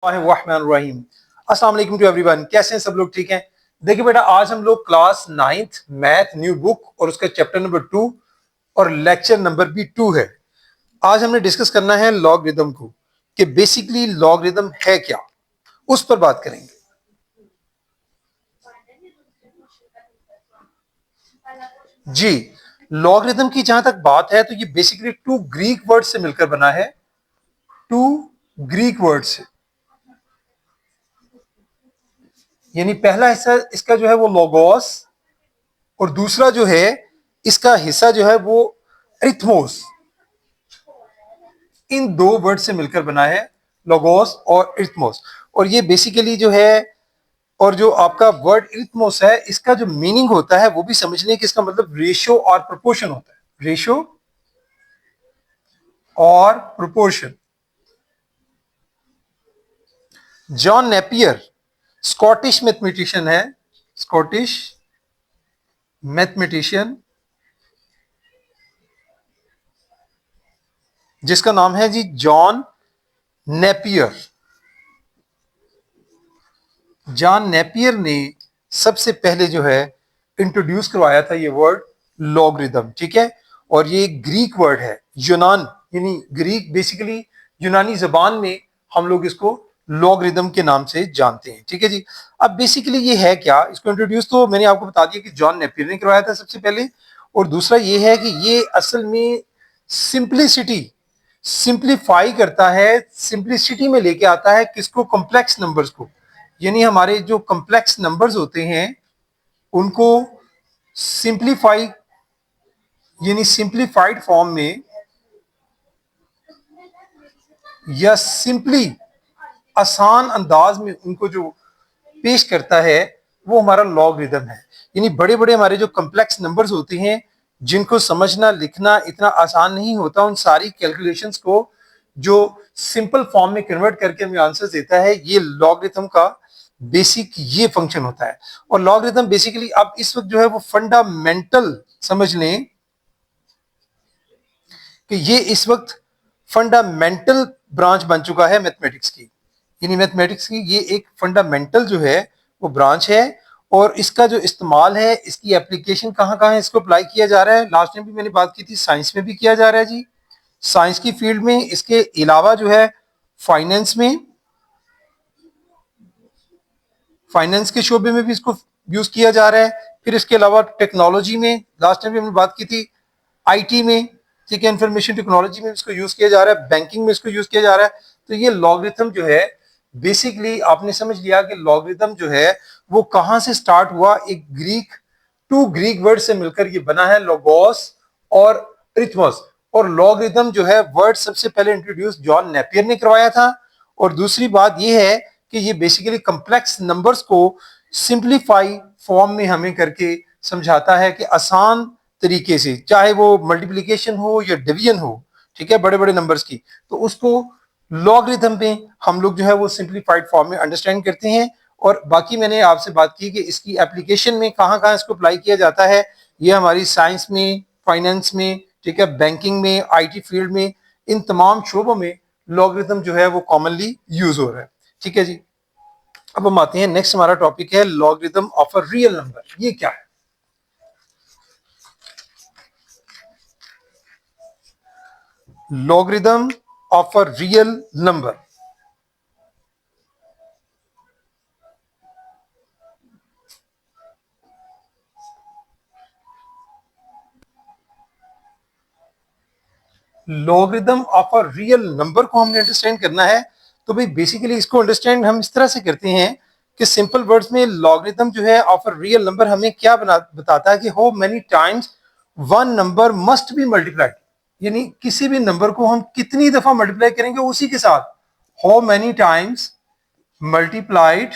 रहीम। अस्सलाम वालेकुम to everyone. कैसे हैं सब लोग? ठीक हैं? देखिए बेटा, आज हम लोग class 9th math new book और उसका चैप्टर नंबर 2 और लेक्चर नंबर भी 2 है। आज हमने डिस्कस करना है लॉगरिदम को, कि बेसिकली लॉगरिदम है क्या, उस पर बात करेंगे। जी, लॉगरिदम की जहां तक बात है तो ये बेसिकली 2 ग्रीक वर्ड से मिलकर बना है। 2 ग्रीक वर्ड से, यानी पहला हिस्सा इसका जो है वो लोगोस, और दूसरा जो है इसका हिस्सा जो है वो अरिथमोस। इन दो वर्ड से मिलकर बना है लोगोस और अरिथमोस। और ये बेसिकली जो है, और जो आपका वर्ड अरिथमोस है, इसका जो मीनिंग होता है वो भी समझने कि इसका मतलब रेशियो और प्रोपोर्शन होता है। रेशियो और proportion. John Napier Scottish mathematician है, स्कॉटिश मैथमेटिशियन, जिसका नाम है जी जॉन नेपियर। जॉन नेपियर ने सबसे पहले जो है इंट्रोड्यूस करवाया था ये वर्ड लॉगरिदम, ठीक है। और ये ग्रीक वर्ड है, यूनान यानी ग्रीक, बेसिकली यूनानी जबान में हम लोग इसको लॉगरिदम के नाम से जानते हैं, ठीक है जी। अब बेसिकली ये है क्या, इसको इंट्रोड्यूस तो मैंने आपको बता दिया कि जॉन नेपियर ने करवाया था सबसे पहले। और दूसरा ये है कि ये असल में सिंप्लिसिटी, सिंप्लीफाई करता है, सिंप्लिसिटी में लेके आता है किसको? कॉम्प्लेक्स नंबर्स को। यानी हमारे जो कॉम्प्लेक्स नंबर्स होते हैं उनको सिंप्लीफाई, यानी सिंप्लीफाइड फॉर्म में, या सिंपली आसान अंदाज में उनको जो पेश करता है वो हमारा लॉगरिदम है। यानी बड़े बड़े हमारे जो कॉम्प्लेक्स नंबर्स होते हैं जिनको समझना लिखना इतना आसान नहीं होता, उन सारी कैलकुलेशंस को जो सिंपल फॉर्म में कन्वर्ट करके हमें आंसर देता है, ये लॉगरिथम का बेसिक ये फंक्शन होता है। और लॉगरिथम बेसिकली अब इस वक्त जो है वो फंडामेंटल समझ लें कि ये इस वक्त फंडामेंटल ब्रांच बन चुका है मैथमेटिक्स की। यानी मैथमेटिक्स की ये एक फंडामेंटल जो है वो ब्रांच है। और इसका जो इस्तेमाल है, इसकी एप्लीकेशन कहाँ कहाँ है, इसको अप्लाई किया जा रहा है। लास्ट टाइम भी मैंने बात की थी, साइंस में भी किया जा रहा है जी, साइंस की फील्ड में। इसके अलावा जो है फाइनेंस में, फाइनेंस के शोबे में भी इसको यूज किया जा रहा है। फिर इसके अलावा टेक्नोलॉजी में, लास्ट टाइम भी हमने बात की थी, आईटी में, ठीक है, इंफॉर्मेशन टेक्नोलॉजी में इसको यूज किया जा रहा है, बैंकिंग में इसको यूज किया जा रहा है। तो ये लॉगरिथम जो है बेसिकली आपने समझ लिया कि लॉगरिथम जो है वो कहां से स्टार्ट हुआ। एक ग्रीक, 2 ग्रीक वर्ड से मिलकर ये बना है लोगोस और अरिथमस। और लॉगरिथम जो है वर्ड सबसे पहले इंट्रोड्यूस जॉन नेपियर ने करवाया था। और दूसरी बात यह है कि ये बेसिकली कॉम्प्लेक्स नंबर्स को सिंप्लीफाई फॉर्म में हमें करके समझाता है कि आसान तरीके से, चाहे वो मल्टीप्लिकेशन हो या डिवीजन हो, ठीक है, बड़े बड़े नंबर्स की, तो उसको लॉगरिथम में हम लोग जो है वो सिंप्लीफाइड फॉर्म में अंडरस्टैंड करते हैं। और बाकी मैंने आपसे बात की कि इसकी एप्लीकेशन में कहाँ कहाँ इसको अप्लाई किया जाता है। ये हमारी साइंस में, फाइनेंस में, ठीक है, बैंकिंग में, आईटी फील्ड में, इन तमाम शोबों में लॉगरिथम जो है वो कॉमनली यूज हो रहा है, ठीक है जी। अब हम आते हैं, नेक्स्ट हमारा टॉपिक है logarithm of a real number. ये क्या है? Logarithm of a real number. Logarithm of a real number को हमने अंडरस्टैंड करना है तो भाई बेसिकली इसको अंडरस्टैंड हम इस तरह से करते हैं कि सिंपल वर्ड्स में लॉगरिथम जो है ऑफ अ रियल नंबर हमें क्या बताता है कि how many times one number must be multiplied. यानी किसी भी नंबर को हम कितनी दफा मल्टीप्लाई करेंगे उसी के साथ, how many times multiplied,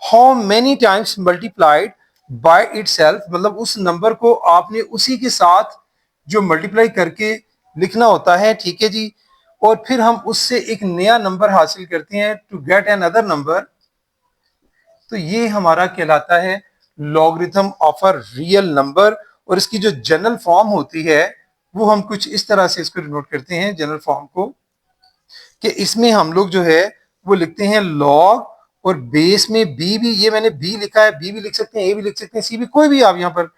how many times multiplied by itself, मतलब उस नंबर को आपने उसी के साथ जो मल्टीप्लाई करके लिखना होता है, ठीक है जी। और फिर हम उससे एक नया नंबर हासिल करते हैं, to get another number. तो ये हमारा कहलाता है logarithm of a real number. और इसकी जो जनरल फॉर्म होती है वो हम कुछ इस तरह से इसको डिनोट करते हैं, जनरल फॉर्म को। कि इसमें हम लोग जो है वो लिखते हैं लॉग, और बेस में बी भी, ये मैंने बी लिखा है, बी भी लिख सकते हैं, ए भी लिख सकते हैं, सी भी, कोई भी आप यहाँ पर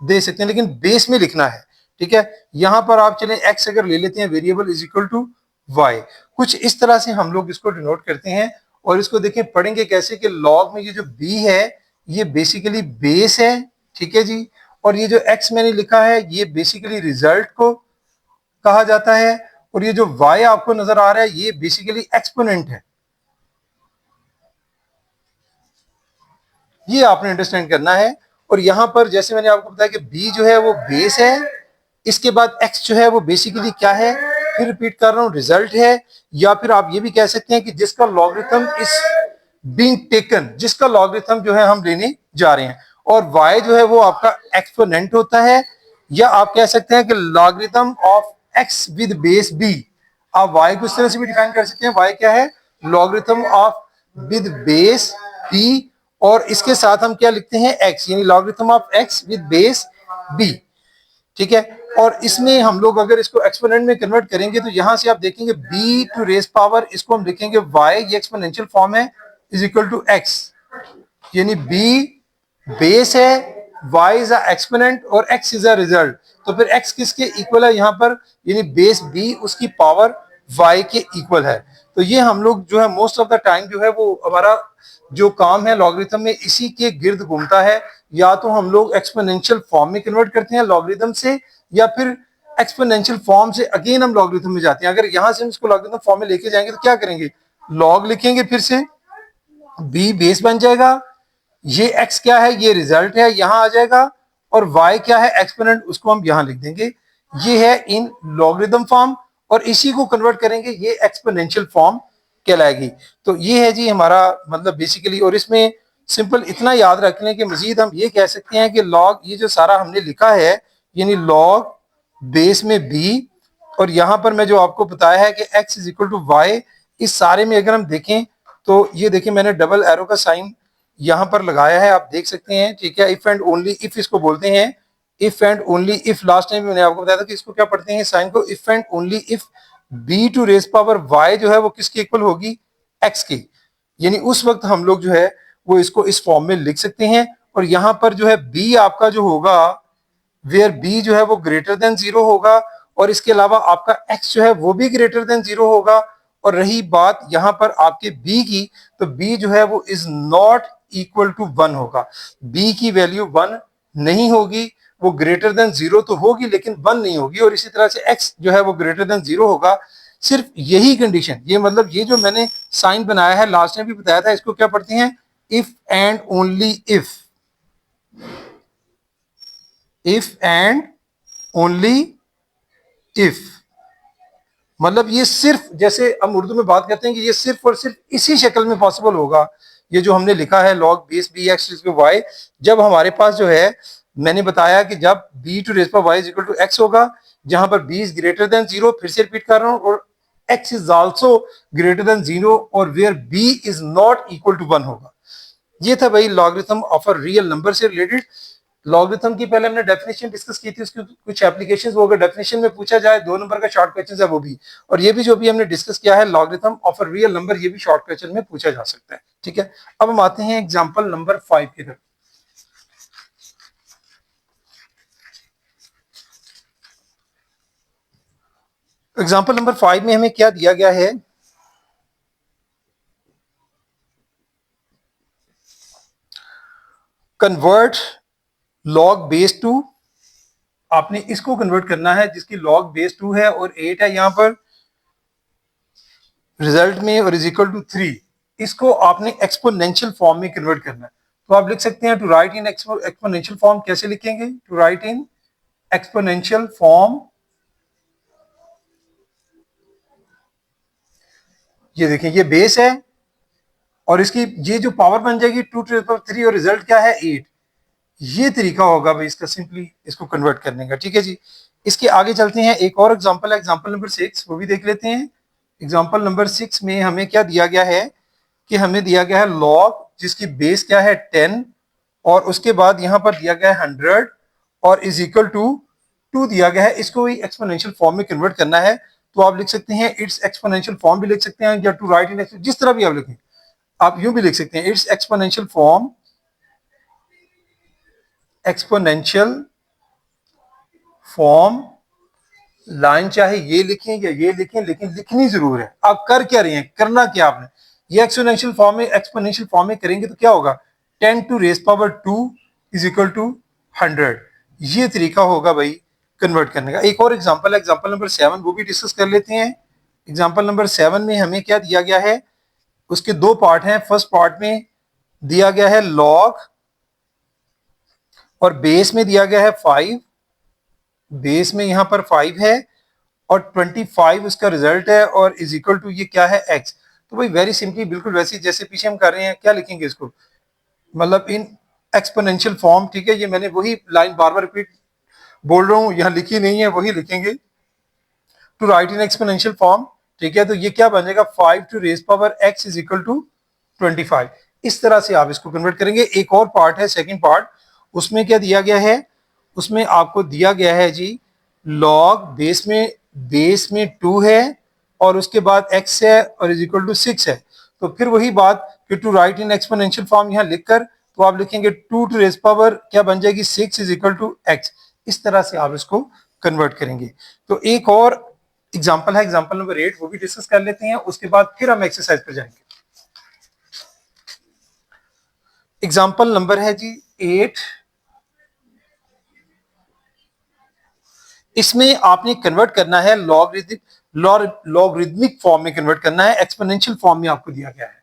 दे सकते हैं, लेकिन बेस में लिखना है। ठीक है, यहां पर आप चलें एक्स अगर ले लेते हैं, variable is equal to Y, कुछ इस तरह से हम लोग इसको डिनोट करते हैं। और इसको देखें, पढ़ेंगे कैसे कि लॉग में ये जो बी है ये बेसिकली बेस है। ठीक है जी, और ये जो एक्स मैंने लिखा है ये बेसिकली रिजल्ट को कहा जाता है, और ये जो y आपको नजर आ रहा है ये बेसिकली एक्सपोनेंट है। ये आपने अंडरस्टैंड करना है। और यहां पर जैसे मैंने आपको बताया कि b जो है वो बेस है, इसके बाद x जो है वो बेसिकली क्या है, फिर रिपीट कर रहा हूं, रिजल्ट है, या फिर आप ये भी कह सकते हैं कि जिसका लॉगरिथम इज बीइंग टेकन, जिसका लॉगरिथम जो है हम लेने जा रहे हैं। और y जो है वो आपका एक्सपोनेंट होता है, या आप कह सकते हैं कि logarithm of x with base b। आप y को इस तरह से भी डिफाइन कर सकते हैं, y क्या है, logarithm of with base b, और इसके साथ हम क्या लिखते हैं, x, यानी logarithm of x with base b। ठीक है, और इसमें हम लोग अगर इसको एक्सपोनेंट में कन्वर्ट करेंगे तो यहां से आप देखेंगे b टू रेस पावर, इसको हम लिखेंगे y, ये एक्सपोनेंशियल फॉर्म है, इज इक्वल टू x, यानी b बेस है, y इज अ एक्सपोनेंट और x इज अ रिजल्ट। तो फिर x किसके इक्वल है यहां पर, यानी बेस b उसकी पावर y के इक्वल है। तो ये हम लोग जो है मोस्ट ऑफ द टाइम जो है वो हमारा जो काम है लॉगरिथम में इसी के गिर्द घूमता है। या तो हम लोग एक्सपोनेंशियल फॉर्म में कन्वर्ट करते हैं लॉगरिथम से, या फिर एक्सपोनेंशियल फॉर्म से अगेन हम लॉगरिथम में जाते हैं। अगर यहां से हम इसको लॉगरिथम फॉर्म में लेके जाएंगे तो क्या करेंगे, लॉग लिखेंगे, फिर से b बेस बन जाएगा, ये x क्या है, ये रिजल्ट है, यहां आ जाएगा, और y क्या है, एक्सपोनेंट, उसको हम यहां लिख देंगे। ये है इन लॉगरिथम फॉर्म, और इसी को कन्वर्ट करेंगे ये एक्सपोनेंशियल फॉर्म कहलाएगी। तो ये है जी हमारा मतलब बेसिकली। और इसमें सिंपल इतना याद रख लें कि मजीद हम ये कह सकते हैं कि लॉग, ये जो सारा हमने लिखा है यानी लॉग बेस में b, और यहां पर मैं जो आपको बताया है कि x is equal to Y, इस सारे में अगर हम देखें तो ये देखें मैंने डबल एरो का साइन यहां पर लगाया है, आप देख सकते हैं। ठीक है, इफ एंड ओनली इफ इसको बोलते हैं, if and only if. Last time मैंने आपको बताया था कि इसको क्या पढ़ते हैं साइन को, if and only if b to raise power y जो है वो किसके इक्वल होगी, x की, यानी उस वक्त हम लोग जो है वो इसको इस फॉर्म में लिख सकते हैं। और यहां पर जो है b आपका जो होगा, वेयर b जो है वो ग्रेटर देन 0 होगा, और इसके अलावा आपका x जो है वो भी ग्रेटर देन 0 होगा। और रही बात यहां पर आपके b की, तो b जो है वो इज नॉट इक्वल टू 1 होगा, b की वैल्यू 1 नहीं होगी, वो ग्रेटर देन 0 तो होगी लेकिन 1 नहीं होगी। और इसी तरह से x जो है वो ग्रेटर देन 0 होगा। सिर्फ यही कंडीशन, ये मतलब ये जो मैंने साइन बनाया है लास्ट टाइम भी बताया था, इसको क्या पढ़ते हैं, if and only if, if and only if. मतलब ये सिर्फ, जैसे हम उर्दू में बात करते हैं कि ये सिर्फ और सिर्फ इसी शक्ल में पॉसिबल होगा, ये जो हमने लिखा है log base B X Y, जब हमारे पास जो है मैंने बताया कि जब बी टू रेज पर Y is equal to X होगा, जहां पर बी इज ग्रेटर देन 0, फिर से रिपीट कर रहा हूं, और X is also greater than 0, और where B is not equal to 1 होगा। ये था भाई logarithm of a real number से रिलेटेड। लॉगरिथम की पहले हमने डेफिनेशन डिस्कस की थी, उसकी कुछ एप्लीकेशंस, वो अगर डेफिनेशन में पूछा जाए 2 नंबर का शॉर्ट क्वेश्चन है वो भी, और ये भी जो भी हमने डिस्कस किया है logarithm of a real number, ये भी शॉर्ट क्वेश्चन में पूछा जा सकता है। ठीक है, अब हम आते हैं एग्जांपल नंबर 5 की तरफ। एग्जांपल नंबर 5 में हमें क्या दिया गया है, कन्वर्ट लॉग बेस टू, आपने इसको कन्वर्ट करना है जिसकी लॉग बेस 2 है और 8 है यहां पर रिजल्ट में, और इज इक्वल टू 3, इसको आपने एक्सपोनेंशियल फॉर्म में कन्वर्ट करना है। तो आप लिख सकते हैं to write in exponential form, कैसे लिखेंगे, to write in exponential form, ये देखें ये बेस है, और इसकी ये जो पावर बन जाएगी 2 टू द पावर 3, और रिजल्ट क्या है 8। ये तरीका होगा भाई इसका सिंपली इसको कन्वर्ट करने का। ठीक है जी, इसके आगे चलते हैं, एक और एग्जांपल है, एग्जांपल नंबर 6, वो भी देख लेते हैं। एग्जांपल नंबर 6 में हमें क्या दिया गया है कि हमें दिया गया है लॉग जिसकी बेस क्या है 10, और उसके बाद यहां पर दिया गया है 100, और इज इक्वल टू 2 दिया गया है, इसको भी एक्सपोनेंशियल फॉर्म में कन्वर्ट करना है। तो आप लिख सकते हैं इट्स एक्सपोनेंशियल फॉर्म भी लिख सकते हैं, या टू राइट इन जिस तरह भी आप लिखें आप यूं भी लिख सकते हैं it's exponential form, exponential form. Line चाहे ये लिखें या ये लिखें, लेकिन लिखनी जरूर है। आप कर क्या रहे हैं, करना क्या आपने, ये एक्सपोनेंशियल फॉर्म में एक्सपोनेंशियल फॉर्म में करेंगे तो क्या होगा, 10 to raise power 2 is equal to 100। ये तरीका होगा भाई कन्वर्ट करने का। एक और एग्जांपल है, एग्जांपल नंबर 7, वो भी डिस्कस कर लेते हैं। एग्जांपल नंबर 7 में हमें क्या दिया गया है, उसके दो पार्ट हैं। फर्स्ट पार्ट में दिया गया है लॉग और बेस में दिया गया है 5, बेस में यहां पर 5 है और 25 उसका रिजल्ट है और इज इक्वल टू ये क्या है, x। तो भाई वेरी सिंपली बिल्कुल वैसे जैसे पीछे हम कर रहे हैं, क्या लिखेंगे इसको, मतलब इन एक्सपोनेंशियल फॉर्म। ठीक है, ये मैंने वही लाइन बार बार रिपीट बोल रहा हूं, यहां लिखी नहीं है, वही लिखेंगे to write in exponential form. ठीक है, तो ये क्या बनेगा, 5 to raise power x is equal to 25। इस तरह से आप इसको कन्वर्ट करेंगे। एक और पार्ट है, सेकंड पार्ट, उसमें क्या दिया गया है, उसमें आपको दिया गया है जी लॉग बेस में 2 है और उसके बाद x है और इज इक्वल टू 6 है। तो फिर वही बात कि to write in exponential form यहां लिखकर तो आप लिखेंगे 2 टू रेज पावर क्या बन जाएगी, 6 इज इक्वल टू x। इस तरह से आप इसको कन्वर्ट करेंगे। तो एक और एग्जांपल है, एग्जांपल नंबर 8, वो भी डिस्कस कर लेते हैं, उसके बाद फिर हम एक्सरसाइज पर जाएंगे। एग्जांपल नंबर है जी 8, इसमें आपने कन्वर्ट करना है लॉगरिदमिक फॉर्म में कन्वर्ट करना है, एक्सपोनेंशियल फॉर्म में आपको दिया गया है।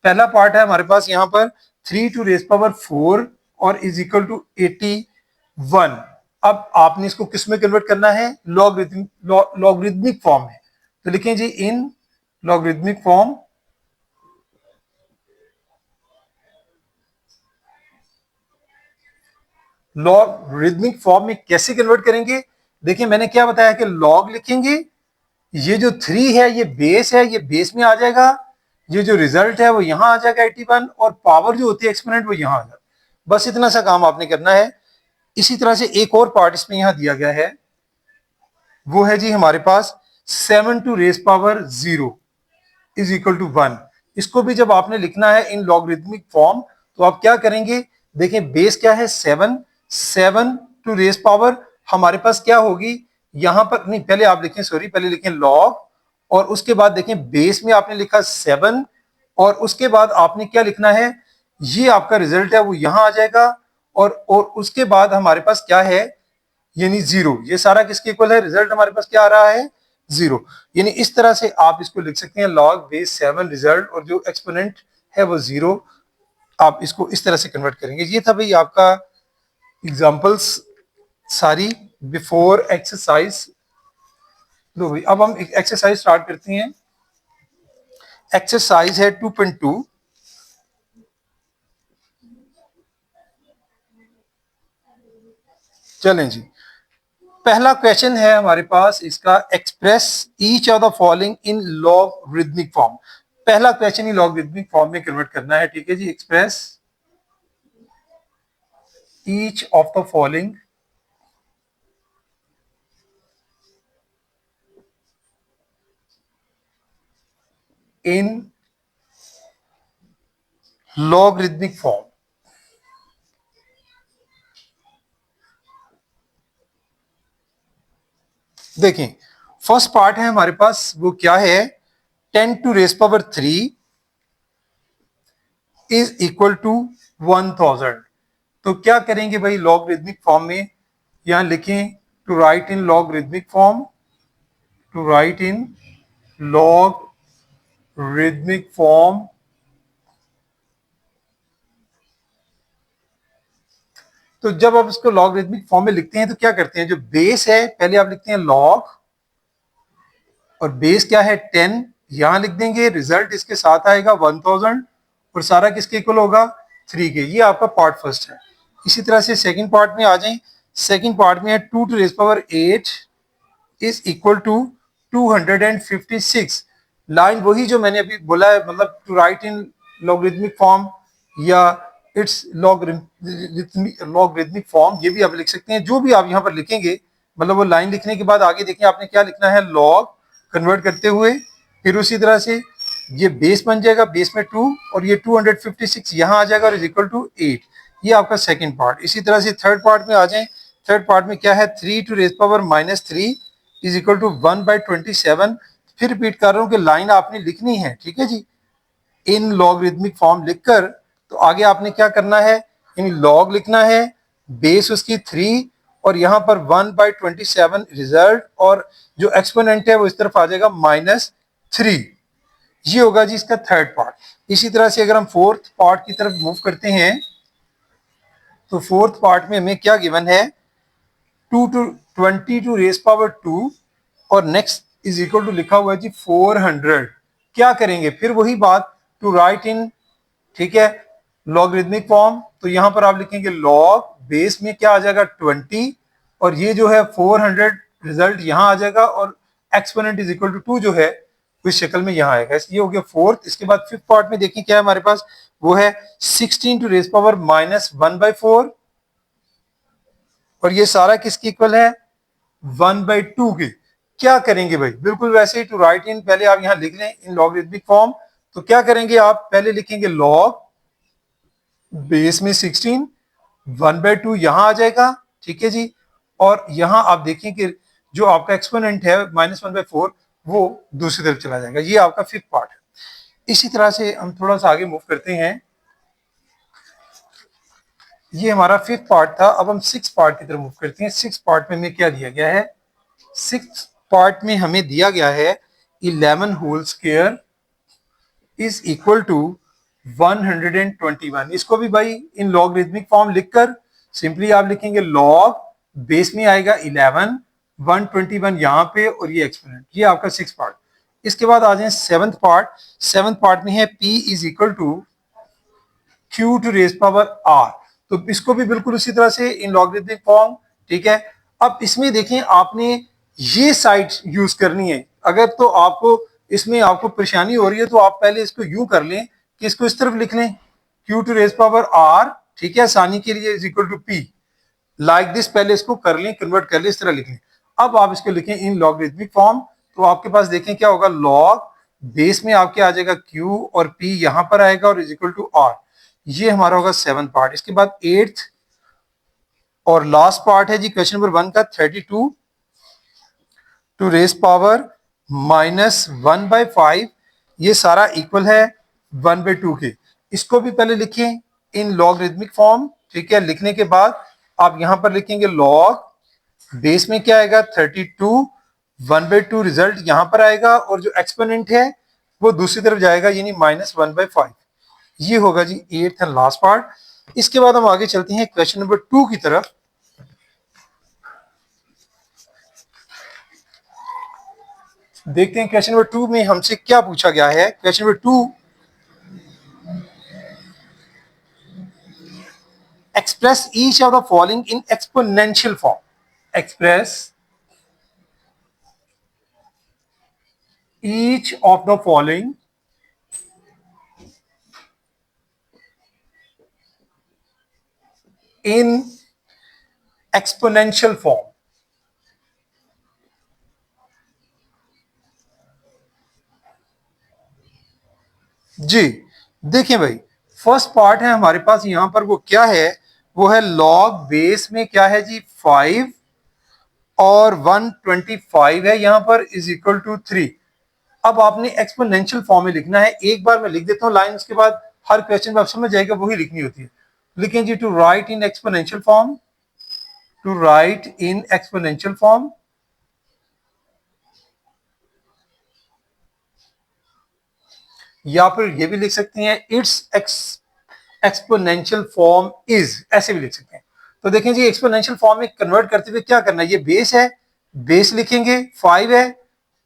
पहला पार्ट है हमारे पास यहां पर 3 टू रेज पावर 4 और इज इक्वल टू 81। अब आपने इसको किस में कन्वर्ट करना है, लॉगरिदमिक फॉर्म में। तो लिखें जी इन लॉगरिदमिक फॉर्म। लॉगरिदमिक फॉर्म में कैसे कन्वर्ट करेंगे, देखिए मैंने क्या बताया कि लॉग लिखेंगे, ये जो 3 है ये बेस है, ये बेस में आ जाएगा, ये जो रिजल्ट है वो यहां आ जाएगा 81 और पावर जो होती है एक्सपोनेंट वो यहां आ जाएगा। बस इतना सा काम आपने करना है। इसी तरह से एक और पार्ट इसमें यहां दिया गया है, वो है जी हमारे पास 7 to raise power 0 is equal to 1। इसको भी जब आपने लिखना है इन लॉगरिदमिक फॉर्म तो आप क्या करेंगे, देखें बेस क्या है 7, 7 टू रेज पावर हमारे पास क्या होगी, यहां पर नहीं, पहले आप लिखें, सॉरी, पहले लिखें लॉग और उसके बाद देखें बेस में आपने लिखा 7 और उसके बाद आपने क्या लिखना है, ये आपका रिजल्ट है वो यहां आ जाएगा और उसके बाद हमारे पास क्या है, यानी 0। ये सारा किसके इक्वल है, रिजल्ट हमारे पास क्या आ रहा है, 0। यानी इस तरह से आप इसको लिख सकते हैं लॉग बेस 7 रिजल्ट और जो एक्सपोनेंट है वो 0। आप इसको इस तरह से कन्वर्ट करेंगे। ये था भाई आपका एग्जांपल्स सारी बिफोर एक्सरसाइज। लो भाई अब हम एक एक्सरसाइज स्टार्ट करते हैं। एक्सरसाइज है 2.2। चलें जी, पहला क्वेश्चन है हमारे पास इसका, express each of the following in logarithmic form. पहला क्वेश्चन ही लॉगरिदमिक फॉर्म में कन्वर्ट करना है। ठीक है जी, express each of the following in logarithmic form. देखें फर्स्ट पार्ट है हमारे पास, वो क्या है, 10 to raise power 3 is equal to 1000। तो क्या करेंगे भाई लॉगरिदमिक फॉर्म में, यहां लिखें to write in logarithmic form, to write in logarithmic form. तो जब आप इसको लॉगरिदमिक फॉर्म में लिखते हैं तो क्या करते हैं, जो बेस है पहले आप लिखते हैं लॉग और बेस क्या है 10, यहां लिख देंगे, रिजल्ट इसके साथ आएगा 1000 और सारा किसके इक्वल होगा, 3 के। ये आपका पार्ट फर्स्ट है। इसी तरह से सेकंड पार्ट में आ जाएं। सेकंड पार्ट में है 2 to raise power 8 is equal to 256। Line वही जो मैंने अभी बोला है, मतलब to write in logarithmic form या इट्स लॉगरिदमिक फॉर्म, ये भी आप लिख सकते हैं। जो भी आप यहां पर लिखेंगे, मतलब वो लाइन लिखने के बाद आगे देखें आपने क्या लिखना है, लॉग कन्वर्ट करते हुए, फिर उसी तरह से ये बेस बन जाएगा, बेस में 2 और ये 256 यहाँ आ जाएगा और इज इक्वल टू 8। ये आपका सेकंड पार्ट। इसी तरह से थर्ड पार्ट में आ जाएं। थर्ड पार्ट में क्या है, 3 to raise power -3 is equal to 1/27। फिर रिपीट कर रहा हूँ कि लाइन आपने लिखनी है, ठीक है जी, इन लॉगरिथमिक फॉर्म लिखकर। तो आगे आपने क्या करना है, इन लॉग लिखना है, बेस उसकी 3 और यहाँ पर 1/27 रिजल्ट, और जो एक्सपोनेंट है वो इस तरफ आ जाएगा -3। ये होगा जी इसका थर्ड पार्ट। इसी तरह से अगर हम फोर्थ पार्ट की तरफ मूव करते हैं तो फोर्थ पार्ट में हमें क्या गिवन है, 2 टू 20 टू रेज पावर 2 और नेक्स्ट इज इक्वल टू लिखा हुआ है जी 400। क्या करेंगे, फिर वही बात, टू राइट इन, ठीक है, लॉगरिथमिक फॉर्म। तो यहां पर आप लिखेंगे लॉग, बेस में क्या आ जाएगा 20 और ये जो है 400 रिजल्ट यहां आ जाएगा, और एक्सपोनेंट इज इक्वल टू 2 जो है इस शक्ल में यहां आएगा। ये हो गया फोर्थ। इसके बाद फिफ्थ पार्ट में देखिए क्या है हमारे पास, वो है 16 टू रेज पावर -1/4 और ये सारा किसकी इक्वल है, 1/2 के। क्या करेंगे भाई, बिल्कुल वैसे ही, टू राइट इन, पहले आप यहां लिख लें इन लॉगरिथमिक फॉर्म। तो क्या करेंगे आप, पहले लिखेंगे लॉग, बेस में 16, 1/2 यहां आ जाएगा, ठीक है जी, और यहां आप देखें कि जो आपका एक्सपोनेंट है -1/4 वो दूसरी तरफ चला जाएगा। ये आपका फिफ्थ पार्ट है। इसी तरह से हम थोड़ा सा आगे मूव करते हैं। ये हमारा फिफ्थ पार्ट था। अब हम सिक्स पार्ट की तरफ मूव करते हैं। सिक्स पार्ट में हमें क्या दिया गया है, सिक्स पार्ट में हमें दिया गया है 11 whole square is equal to 121। इसको भी भाई इन लॉगरिथमिक फॉर्म लिखकर सिंपली आप लिखेंगे लॉग, बेस में आएगा 11, 121 यहाँ पे और ये एक्सपोनेंट। ये आपका सिक्स पार्ट। इसके बाद आ जाए सेवंथ पार्ट। सेवंथ पार्ट में है p is equal to q to raise power r। तो इसको भी बिल्कुल उसी तरह से इन लॉगरिथमिक फॉर्म, ठीक है। अब इसमें देखें आपने ये साइड यूज करनी है। अगर तो आपको इसमें आपको परेशानी हो रही है तो आप पहले इसको यूं कर लें कि इसको इस तरफ लिख लें, q to raise power r, ठीक है, आसानी के लिए is equal to p like this. पहले इसको कर लें, कन्वर्ट कर लें, इस तरह लिख लें। अब आप इसको लिखें इन लॉगरिथमिक फॉर्म। तो आपके पास देखें क्या होगा, लॉग, बेस में आपके आ जाएगा q और p यहां पर आएगा और इज इक्वल टू r। ये हमारा होगा सेवंथ पार्ट। इसके बाद एट्थ और लास्ट पार्ट है जी क्वेश्चन नंबर 1 का 32 टू रेज पावर -1/5। ये सारा इक्वल है 1/2 के। इसको भी पहले लिखें इन लॉगरिथमिक फॉर्म, ठीक है। लिखने के बाद आप यहां पर लिखेंगे लॉग, बेस में क्या आएगा 32, 1/2 रिजल्ट यहां पर आएगा और जो एक्सपोनेंट है वो दूसरी तरफ जाएगा, यानी -1/5। ये होगा जी एट्थ एंड लास्ट पार्ट। इसके बाद हम आगे चलते हैं क्वेश्चन नंबर 2 की तरफ। देखते हैं क्वेश्चन नंबर 2 में हमसे क्या पूछा गया है। Question number 2, express each of the following in exponential form. Express each of the following in exponential form. जी देखिए भाई, फर्स्ट पार्ट है हमारे पास यहां पर, वो क्या है, वो है लॉग, बेस में क्या है जी 5 और 125 है यहां पर इज इक्वल टू 3। अब आपने एक्सपोनेंशियल फॉर्म में लिखना है। एक बार मैं लिख देता हूं लाइन, उसके बाद हर क्वेश्चन में आप समझ जाएगा वही लिखनी होती है। लिखें जी, to write in exponential form, to write in exponential form, या फिर ये भी लिख सकते हैं इट्स एक्सपोनेंशियल फॉर्म इज, ऐसे भी लिख सकते हैं। तो देखें जी, एक्सपोनेंशियल फॉर्म में कन्वर्ट करते हुए क्या करना है, ये बेस है, बेस लिखेंगे 5 है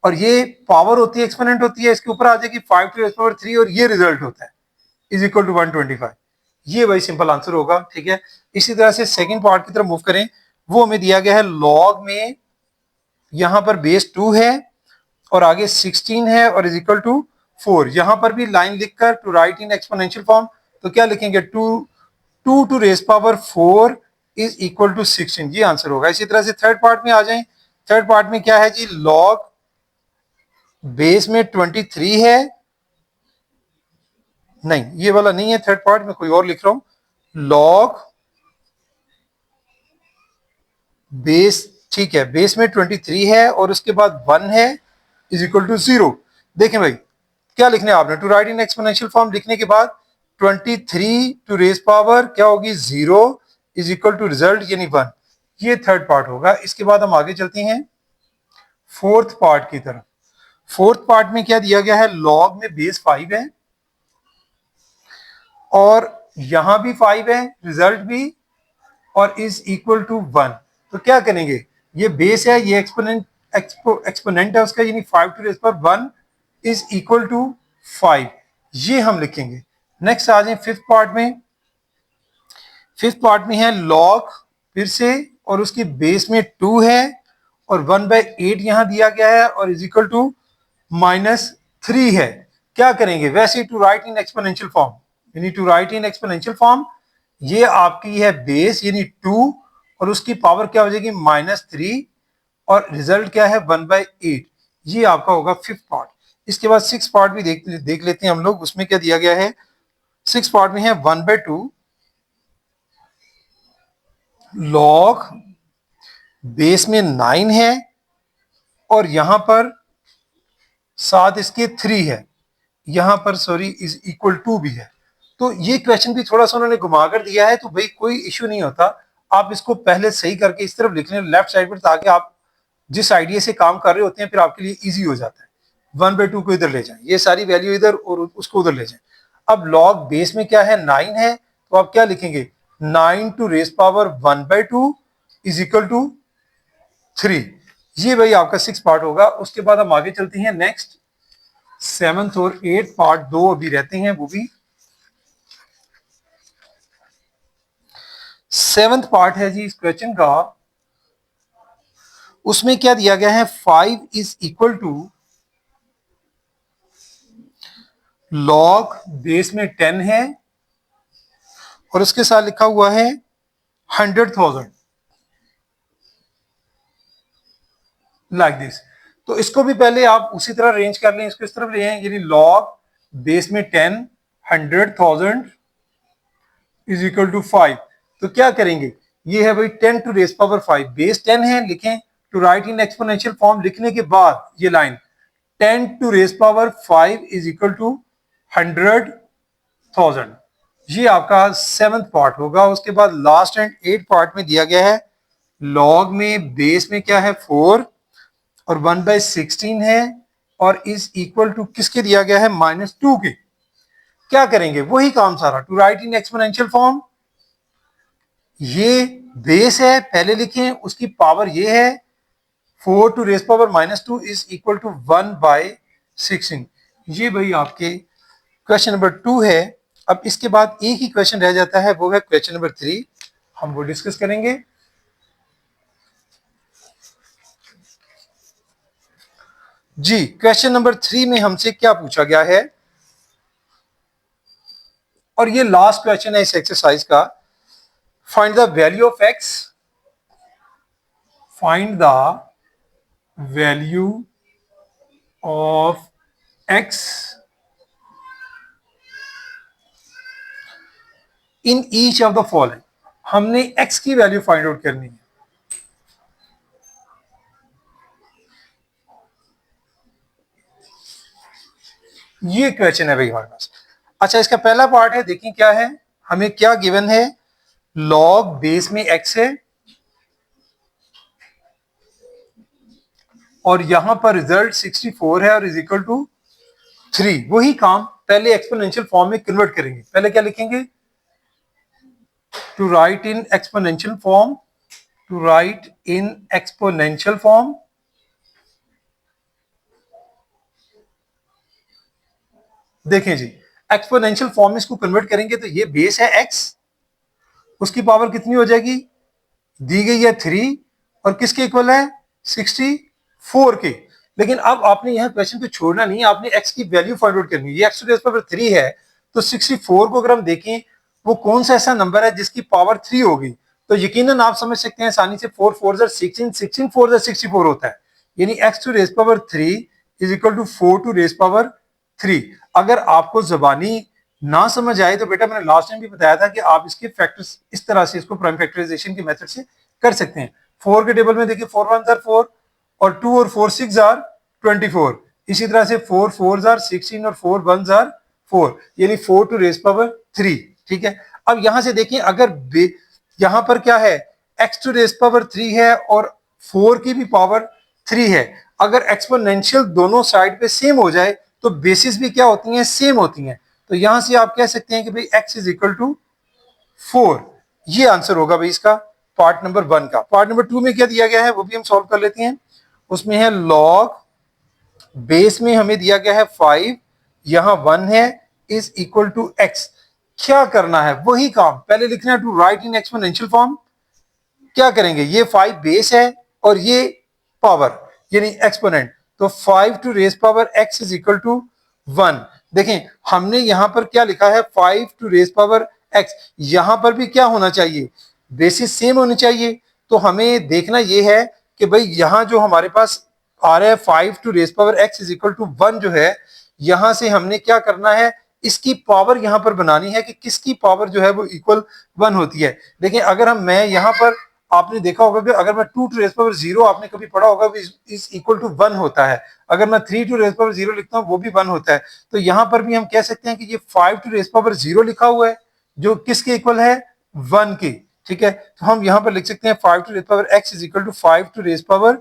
और ये पावर होती है, एक्सपोनेंट होती है, इसके ऊपर आ जाएगी 5 टू पावर 3 और ये रिजल्ट होता है इज इक्वल टू 125। ये वही सिंपल आंसर होगा, ठीक है। इसी तरह से सेकंड पार्ट की तरफ मूव करें। वो हमें दिया गया है लॉग में, यहां पर बेस 2 है और आगे 16 है और इज इक्वल टू 4। यहां पर भी लाइन लिखकर to write in exponential form, तो क्या लिखेंगे, 2 to raise power 4 is equal to 16। ये आंसर होगा। इसी तरह से थर्ड पार्ट में आ जाएं। थर्ड पार्ट में क्या है जी, लॉग, बेस में 23 है, नहीं ये वाला नहीं है थर्ड पार्ट, में कोई और लिख रहा हूं। लॉग बेस, ठीक है, बेस में 23 है और उसके बाद 1 है इज इक्वल टू 0। देखें भाई क्या लिखने आपने, to write in exponential form लिखने के बाद 23 टू रेज पावर क्या होगी 0 इज इक्वल टू रिजल्ट यानी 1। ये थर्ड पार्ट होगा। इसके बाद हम आगे चलते हैं फोर्थ पार्ट की तरफ। फोर्थ पार्ट में क्या दिया गया है, लॉग में बेस 5 है और यहां भी 5 है, रिजल्ट भी, और इज इक्वल टू 1। तो क्या करेंगे, ये बेस है, ये एक्सपोनेंट है उसका, यानी 5 टू रेज पर 1 इज इक्वल टू 5, ये हम लिखेंगे। नेक्स्ट आ जाए फिफ्थ पार्ट में। फिफ्थ पार्ट में है लॉग फिर से, और उसकी बेस में 2 है और 1/8 यहां दिया गया है और इज इक्वल टू -3 है। क्या करेंगे, वैसे to write in exponential form, यानी to write in exponential form, ये आपकी है बेस यानी 2 और उसकी पावर क्या हो जाएगी -3 और रिजल्ट क्या है 1/8। ये आपका होगा फिफ्थ पार्ट। इसके बाद सिक्स पार्ट भी देख लेते हैं हम लोग, उसमें क्या दिया गया है। सिक्स पार्ट में है 1/2 लॉग बेस में 9 है और यहां पर साथ इसके 3 है, यहां पर सॉरी इज इक्वल टू भी है। तो ये क्वेश्चन भी थोड़ा सा उन्होंने घुमा कर दिया है, तो भाई कोई इश्यू नहीं होता, आप इसको पहले सही करके इस तरफ लिख लें लेफ्ट साइड पर, ताकि आप जिस आइडिया से काम कर रहे होते हैं फिर आपके लिए इजी हो जाता है। 1/2 को इधर ले जाएं, ये सारी वैल्यू इधर और उसको उधर ले जाएं। अब लॉग बेस में क्या है 9 है, तो आप क्या लिखेंगे 9 to raise power 1/2 is equal to 3। ये भाई आपका सिक्स पार्ट होगा। उसके बाद हम आगे चलते हैं नेक्स्ट सेवंथ और एट पार्ट, दो अभी रहते हैं वो भी। सेवंथ पार्ट है जी इस क्वेश्चन का, उसमें क्या दिया गया है 5 is equal to log base में 10 है और उसके साथ लिखा हुआ है 100,000 लाइक दिस। तो इसको भी पहले आप उसी तरह अरेंज कर लें, इसको इस तरफ ले आए, यानी लॉग बेस में 10 100,000 इज इक्वल टू 5। तो क्या करेंगे, ये है भाई 10 टू रेज पावर 5, बेस 10 है, लिखें to write in exponential form लिखने के बाद ये line 10 to raise power 5 is equal to 100,000। ये आपका सेवंथ पार्ट होगा। उसके बाद लास्ट एंड एट पार्ट में दिया गया है लॉग में बेस में क्या है 4 और 1/16 है और इज इक्वल टू किसके दिया गया है -2 के। क्या करेंगे, वही काम सारा, to write in exponential form, ये बेस है पहले लिखें, उसकी पावर ये है 4 to raise power -2 is equal to 1/16। ये भाई आपके क्वेश्चन नंबर 2 है। अब इसके बाद एक ही क्वेश्चन रह जाता है, वो है क्वेश्चन नंबर 3, हम वो डिस्कस करेंगे। जी क्वेश्चन नंबर 3 में हमसे क्या पूछा गया है, और ये लास्ट क्वेश्चन है इस एक्सरसाइज का। Find the value of x, find the value of x in each of the following. हमने एक्स की वैल्यू फाइंड आउट करनी है। ये क्वेश्चन है भाई हमारे पास। अच्छा इसका पहला पार्ट है, देखिए क्या है, हमें क्या गिवन है, लॉग बेस में एक्स है और यहां पर रिजल्ट 64 है और इज इक्वल टू 3। वही काम पहले एक्सपोनेंशियल फॉर्म में कन्वर्ट करेंगे। पहले क्या लिखेंगे, to write in exponential form, to write in exponential form, देखें जी एक्सपोनेंशियल फॉर्म में इसको कन्वर्ट करेंगे तो ये बेस है x, उसकी पावर कितनी हो जाएगी, दी गई है 3 और किसके इक्वल है 64 के। लेकिन अब आपने यहां क्वेश्चन को छोड़ना नहीं है, आपने x की वैल्यू फाइंड आउट करनी है। ये x टू द पावर 3 है, तो 64 को अगर हम देखें वो कौन सा ऐसा नंबर है जिसकी पावर 3 होगी, तो यकीनन आप समझ सकते हैं आसानी से 4 4 16 16 4 64 होता है, यानी x to the power 3 is equal to 4 to raise power 3। अगर आपको जबानी ना समझ आए तो बेटा मैंने लास्ट टाइम भी बताया था कि आप इसके फैक्टर्स इस तरह से इसको प्राइम फैक्टराइजेशन के मेथड से कर सकते हैं। 4 के टेबल में देखिए 4 1 आर 4 और 2 और 4 6 आर 24। इसी तरह से 4 4 आर 16 और 4 1 आर 4, यानी 4 टू रेस पावर 3। ठीक है, अब यहां से देखिए अगर यहां पर क्या है, x टू रेस पावर 3 है और 4 की भी पावर 3 है। अगर एक्सपोनेंशियल दोनों साइड पे सेम हो जाए तो बेसिस भी क्या होती हैं, सेम होती हैं। तो यहां से आप कह सकते हैं कि भाई x इज इक्वल टू 4। ये आंसर होगा भाई इसका पार्ट नंबर 1 का। पार्ट नंबर 2 में क्या दिया गया है वो भी हम सॉल्व कर लेते हैं। उसमें है लॉग बेस में हमें दिया गया है 5, यहां 1 है, इज इक्वल टू x। क्या करना है, वही काम पहले लिखना है, to write in exponential form. क्या करेंगे, ये 5 बेस है और ये पावर यानी एक्सपोनेंट, तो 5 to raise power x is equal to 1। देखें हमने यहां पर क्या लिखा है, 5 टू रेस पावर x। यहां पर भी क्या होना चाहिए, बेसिस सेम होनी चाहिए। तो हमें देखना यह है कि भाई यहां जो हमारे पास आ रहा है 5 to raise power x is equal to 1 जो है, यहां से हमने क्या करना है, इसकी पावर यहां पर बनानी है कि किसकी पावर जो है वो इक्वल 1 होती है। देखिए अगर मैं यहां पर, आपने देखा होगा कि अगर मैं 2 टू रेस पावर 0 आपने कभी पढ़ा होगा इज इक्वल टू 1 होता है। अगर मैं 3 टू रेस पावर 0 लिखता हूं वो भी 1 होता है। तो यहां पर भी हम कह सकते हैं कि ये 5 टू रेस पावर 0 लिखा हुआ है जो किसके इक्वल है, 1 के। ठीक है, तो हम यहां पर लिख सकते हैं 5 to raise power x is equal to 5 to raise power,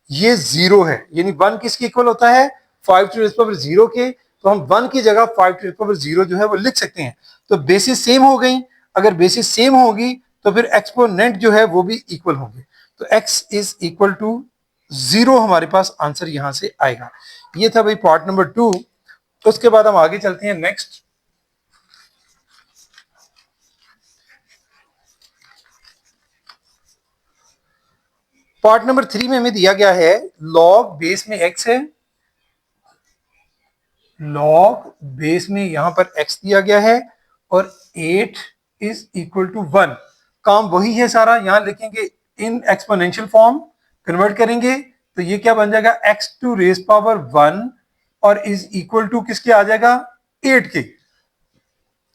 ये 0 है, यानी 1 किसके इक्वल होता है, 5 टू रेस पावर 0 के। तो हम 1 की जगह 5 टू रेस पावर 0 जो है वो लिख सकते हैं। तो बेसिस सेम हो गई, अगर बेसिस सेम होगी तो फिर एक्सपोनेंट जो है वो भी इक्वल होंगे। तो x इज इक्वल टू 0 हमारे पास आंसर यहां से आएगा। ये था भाई पार्ट नंबर 2। उसके बाद हम आगे चलते हैं नेक्स्ट। पार्ट नंबर 3 में हमें दिया गया है लॉग बेस में x है, लॉग बेस में यहां पर x दिया गया है और 8 इज इक्वल टू 1। काम वही है सारा, यहां लिखेंगे इन एक्सपोनेंशियल फॉर्म कन्वर्ट करेंगे तो ये क्या बन जाएगा, x टू रेस पावर 1 और इज इक्वल टू किसके आ जाएगा, 8 के।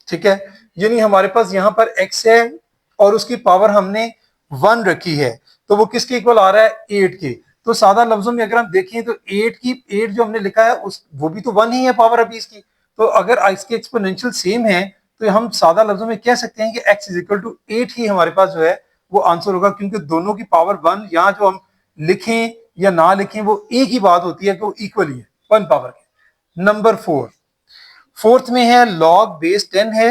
ठीक है, यानी हमारे पास यहां पर x है और उसकी पावर हमने 1 रखी है, तो वो किसके इक्वल आ रहा है, 8 के। तो सादा लफ्जों में अगर हम देखें तो 8 जो हमने लिखा है उस वो भी तो 1 ही है पावर अभी इसकी। तो अगर इसके एक्सपोनेंशियल सेम है तो हम सादा लफ्जों में कह सकते हैं कि x इज इक्वल टू 8 ही हमारे पास जो है वो आंसर होगा, क्योंकि दोनों की पावर 1, यहाँ जो हम लिखें या ना लिखें वो एक ही बात होती है कि वो इक्वल ही है 1 पावर के। नंबर 4, फोर्थ में है लॉग बेस 10 है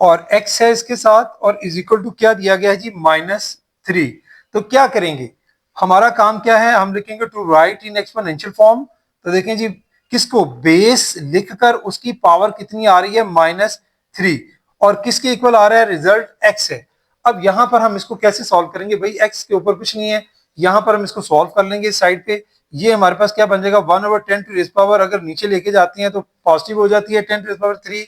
और x है इसके साथ और इज इक्वल टू क्या दिया गया है जी, -3। तो क्या करेंगे, हमारा काम क्या है, हम लिखेंगे to write in exponential form. तो देखें जी किसको, बेस लिखकर उसकी पावर कितनी आ रही है, -3, और किसके इक्वल आ रहा है, रिजल्ट x है। अब यहां पर हम इसको कैसे सॉल्व करेंगे, भाई x के ऊपर कुछ नहीं है, यहां पर हम इसको सॉल्व कर लेंगे इस साइड पे। ये हमारे पास क्या बन जाएगा, 1/10 टू रेस पावर, अगर नीचे लेके जाती है तो पॉजिटिव हो जाती है, 10 टू रेस पावर 3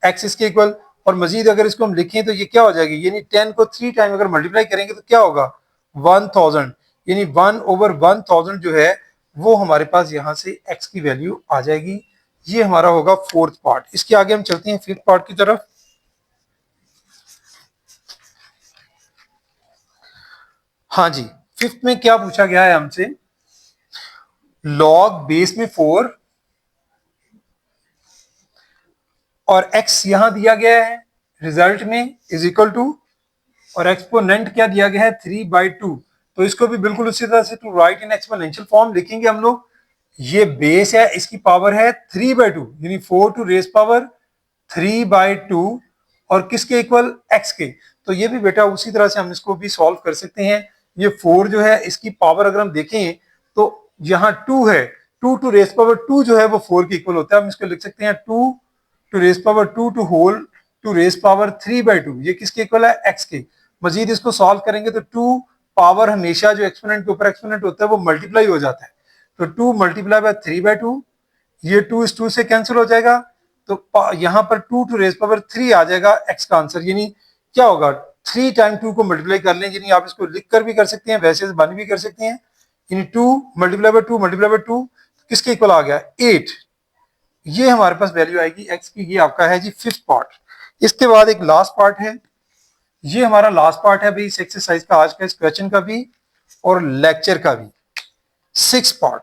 x इसके इक्वल। और मजीद अगर इसको हम लिखें तो ये क्या हो जाएगी, यानी 10 को 3 टाइम अगर मल्टीप्लाई करेंगे तो क्या होगा, 1000, यानी 1/1000 जो है वो हमारे पास यहां से x की वैल्यू आ जाएगी। ये हमारा होगा फोर्थ पार्ट। इसके आगे हम चलते हैं फिफ्थ पार्ट की तरफ। हाँ जी, फिफ्थ में क्या पूछा गया है हमसे, लॉग बेस में 4 और x यहां दिया गया है रिजल्ट में इज इक्वल टू, और एक्सपोनेंट क्या दिया गया है, 3/2। तो इसको भी बिल्कुल उसी तरह से to write in exponential form लिखेंगे हम लोग। ये बेस है, इसकी पावर है 3/2, यानी 4 टू रेस पावर 3/2 और किसके इक्वल, x के। तो ये भी बेटा उसी तरह से हम इसको भी सॉल्व कर सकते हैं। ये 4 जो है इसकी पावर अगर हम देखें तो यहाँ 2 है, 2 टू रेस पावर 2 जो है वो 4 के इक्वल होता है। हम इसको लिख सकते हैं 2 to raise power 2 to whole to raise power 3/2, ये किसके इक्वल है, x के। मजीद इसको सॉल्व करेंगे तो 2 पावर हमेशा जो एक्सपोनेंट के ऊपर एक्सपोनेंट होता है वो मल्टीप्लाई हो जाता है। तो 2 मल्टीप्लाई बाय 3/2, ये 2 इस 2 से कैंसिल हो जाएगा। तो यहां पर 2 टू रेस पावर 3 आ जाएगा x का आंसर, यानी क्या होगा, 3 टाइम 2 को मल्टीप्लाई कर लें, यानी आप इसको लिख कर भी कर सकते हैं, वैसे बन भी कर सकते हैं। यानी 2 मल्टीप्लाई बाय 2 मल्टीप्लाई बाय 2 किसके इक्वल आ गया 8। ये हमारे पास वैल्यू आएगी x की। ये आपका है जी 5th पार्ट। इसके बाद एक लास्ट पार्ट है, ये हमारा लास्ट पार्ट है भाई इस एक्सरसाइज का, आज का इस क्वेश्चन का भी और लेक्चर का भी, 6th पार्ट।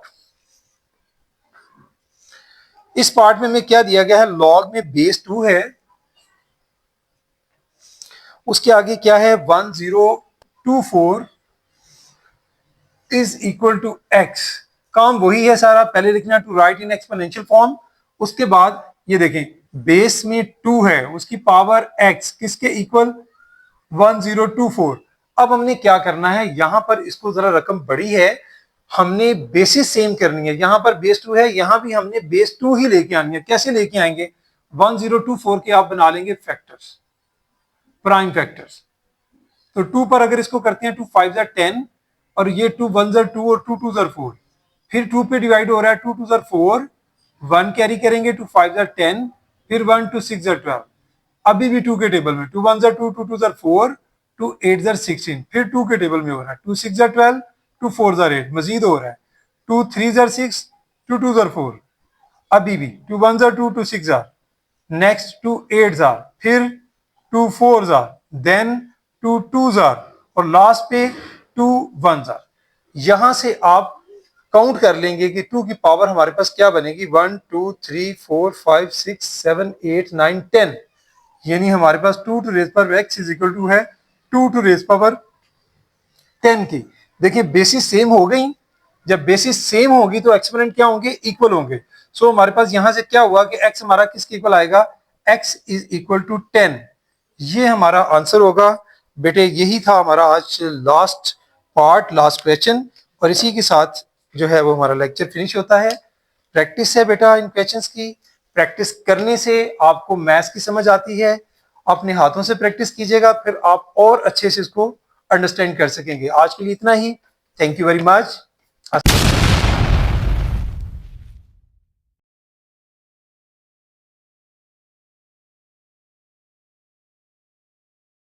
इस पार्ट में क्या दिया गया है, लॉग में बेस 2 है, उसके आगे क्या है 1024 इज इक्वल टू x। काम वही है सारा, पहले लिखना to write in exponential form, उसके बाद ये देखें बेस में 2 है, उसकी पावर x किसके इक्वल 1024। अब हमने क्या करना है, यहां पर इसको जरा रकम बड़ी है, हमने बेसिस सेम करनी है। यहां पर बेस 2 है, यहां भी हमने बेस 2 ही लेके आनी है। कैसे लेके आएंगे, 1024 के आप बना लेंगे फैक्टर्स, प्राइम फैक्टर्स। तो 2 पर अगर इसको करते हैं 2 5 10 और ये 2 1 2 और 2 2 4, फिर 2 पे डिवाइड हो रहा है 2 2 4, 1 कैरी करेंगे 2 5 10, फिर 1 2 6 12, अभी भी 2 के टेबल में 2 1 2 2 2 4, 2 8 16, फिर 2 के टेबल में हो रहा है 2 6 12, 2 4 8, मजीद हो रहा है 2 3 6, 2 2 4, अभी भी 2 1 2 2 6, नेक्स्ट 2 8, फिर 2 4, देन 2 2, और लास्ट पे 2 1। यहां से आप काउंट कर लेंगे कि 2 की पावर हमारे पास क्या बनेगी, 1 2 3 4 5 6 7 8 9 10, यानी हमारे पास 2 to raise power x is equal to है 2 टू रेज पावर 10 की। देखिए बेसिस सेम हो गई, जब बेसिस सेम होगी तो एक्सपोनेंट क्या होंगे, इक्वल होंगे। सो हमारे पास यहां से क्या हुआ कि x हमारा किसके इक्वल आएगा, x इज इक्वल टू 10। ये हमारा आंसर होगा बेटे। यही था हमारा आज लास्ट पार्ट, लास्ट क्वेश्चन, और इसी के साथ जो है वो हमारा लेक्चर फिनिश होता है। प्रैक्टिस है बेटा इन क्वेश्चंस की, प्रैक्टिस करने से आपको मैथ्स की समझ आती है। अपने हाथों से प्रैक्टिस कीजिएगा, फिर आप और अच्छे से इसको अंडरस्टैंड कर सकेंगे। आज के लिए इतना ही। Thank you very much.